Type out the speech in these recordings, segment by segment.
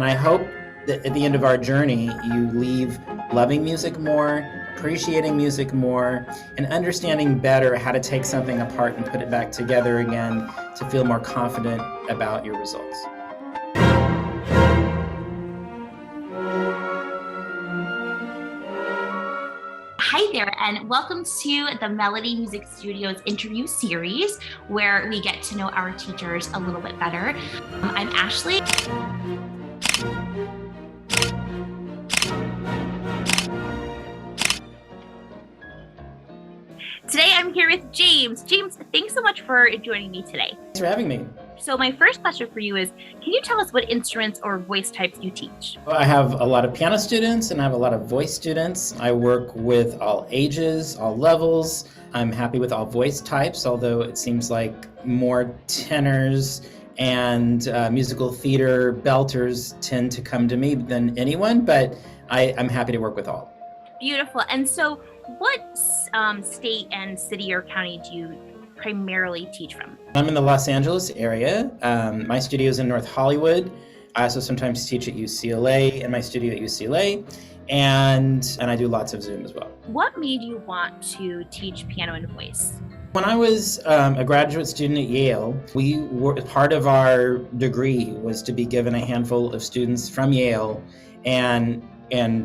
And I hope that at the end of our journey, you leave loving music more, appreciating music more, and understanding better how to take something apart and put it back together again to feel more confident about your results. Hi there, and welcome to the Melody Music Studios interview series, where we get to know our teachers a little bit better. I'm Ashley. Today I'm here with James. James, thanks so much for joining me today. Thanks for having me. So my first question for you is, can you tell us what instruments or voice types you teach? Well, I have a lot of piano students and I have a lot of voice students. I work with all ages, all levels. I'm happy with all voice types, although it seems like more tenors and musical theater belters tend to come to me than anyone, but I'm happy to work with all. Beautiful. And so what state and city or county do you primarily teach from? I'm in the Los Angeles area. My studio is in North Hollywood. I also sometimes teach at UCLA in my studio at UCLA, and I do lots of Zoom as well. What made you want to teach piano and voice? When I was a graduate student at Yale, part of our degree was to be given a handful of students from Yale and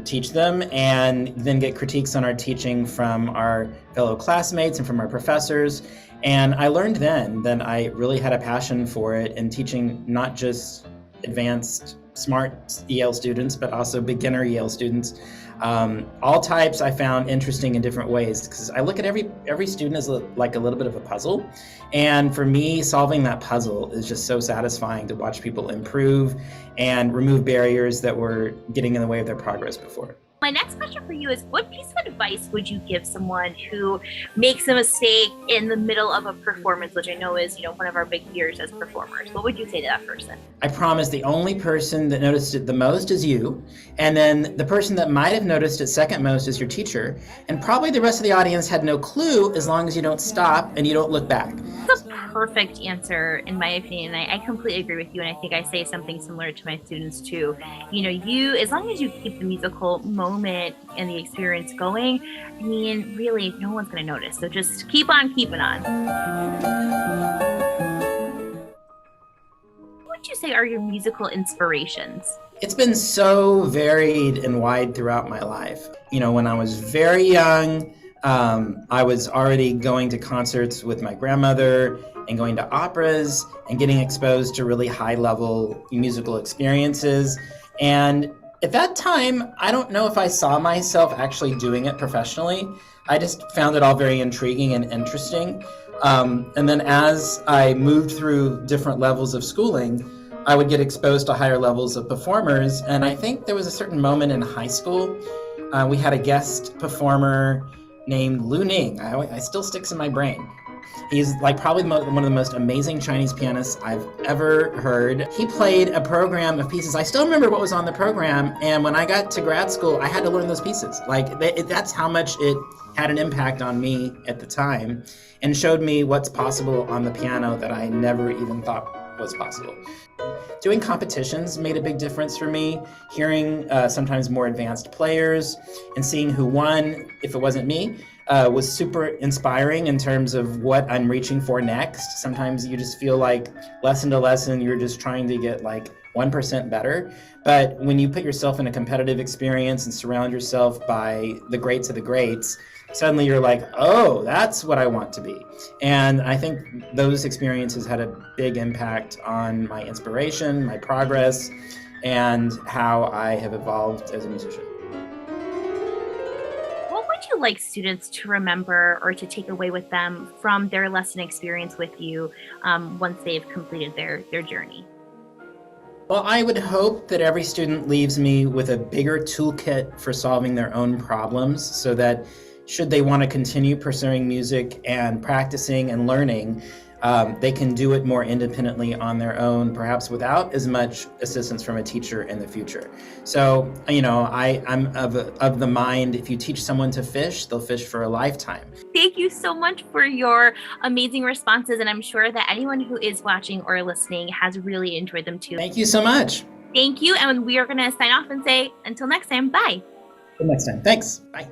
teach them, and then get critiques on our teaching from our fellow classmates and from our professors. And I learned then that I really had a passion for it, and teaching not just advanced, smart Yale students, but also beginner Yale students. All types I found interesting in different ways, because I look at every student as like a little bit of a puzzle. And for me, solving that puzzle is just so satisfying to watch people improve and remove barriers that were getting in the way of their progress before. My next question for you is, what piece of advice would you give someone who makes a mistake in the middle of a performance, which I know is, one of our big fears as performers? What would you say to that person? I promise the only person that noticed it the most is you. And then the person that might have noticed it second most is your teacher. And probably the rest of the audience had no clue, as long as you don't stop and you don't look back. That's a perfect answer, in my opinion. I completely agree with you. And I think I say something similar to my students too. As long as you keep the musical moment and the experience going, really, no one's going to notice. So just keep on keeping on. What would you say are your musical inspirations? It's been so varied and wide throughout my life. When I was very young, I was already going to concerts with my grandmother and going to operas and getting exposed to really high-level musical experiences. And at that time, I don't know if I saw myself actually doing it professionally. I just found it all very intriguing and interesting. And then as I moved through different levels of schooling, I would get exposed to higher levels of performers. And I think there was a certain moment in high school, we had a guest performer named Lu Ning. I still sticks in my brain. He's probably one of the most amazing Chinese pianists I've ever heard. He played a program of pieces. I still remember what was on the program, and when I got to grad school, I had to learn those pieces. That's how much it had an impact on me at the time, and showed me what's possible on the piano that I never even thought was possible. Doing competitions made a big difference for me. Hearing sometimes more advanced players and seeing who won, if it wasn't me, was super inspiring in terms of what I'm reaching for next. Sometimes you just feel like lesson to lesson, you're just trying to get 1% better. But when you put yourself in a competitive experience and surround yourself by the greats of the greats, suddenly you're like, oh, that's what I want to be. And I think those experiences had a big impact on my inspiration, my progress, and how I have evolved as a musician. What would you like students to remember or to take away with them from their lesson experience with you once they've completed their journey? Well, I would hope that every student leaves me with a bigger toolkit for solving their own problems, so that should they want to continue pursuing music and practicing and learning, they can do it more independently on their own, perhaps without as much assistance from a teacher in the future. So, I'm of the mind, if you teach someone to fish, they'll fish for a lifetime. Thank you so much for your amazing responses, and I'm sure that anyone who is watching or listening has really enjoyed them too. Thank you so much. Thank you. And we are going to sign off and say, until next time, bye. Till next time. Thanks. Bye.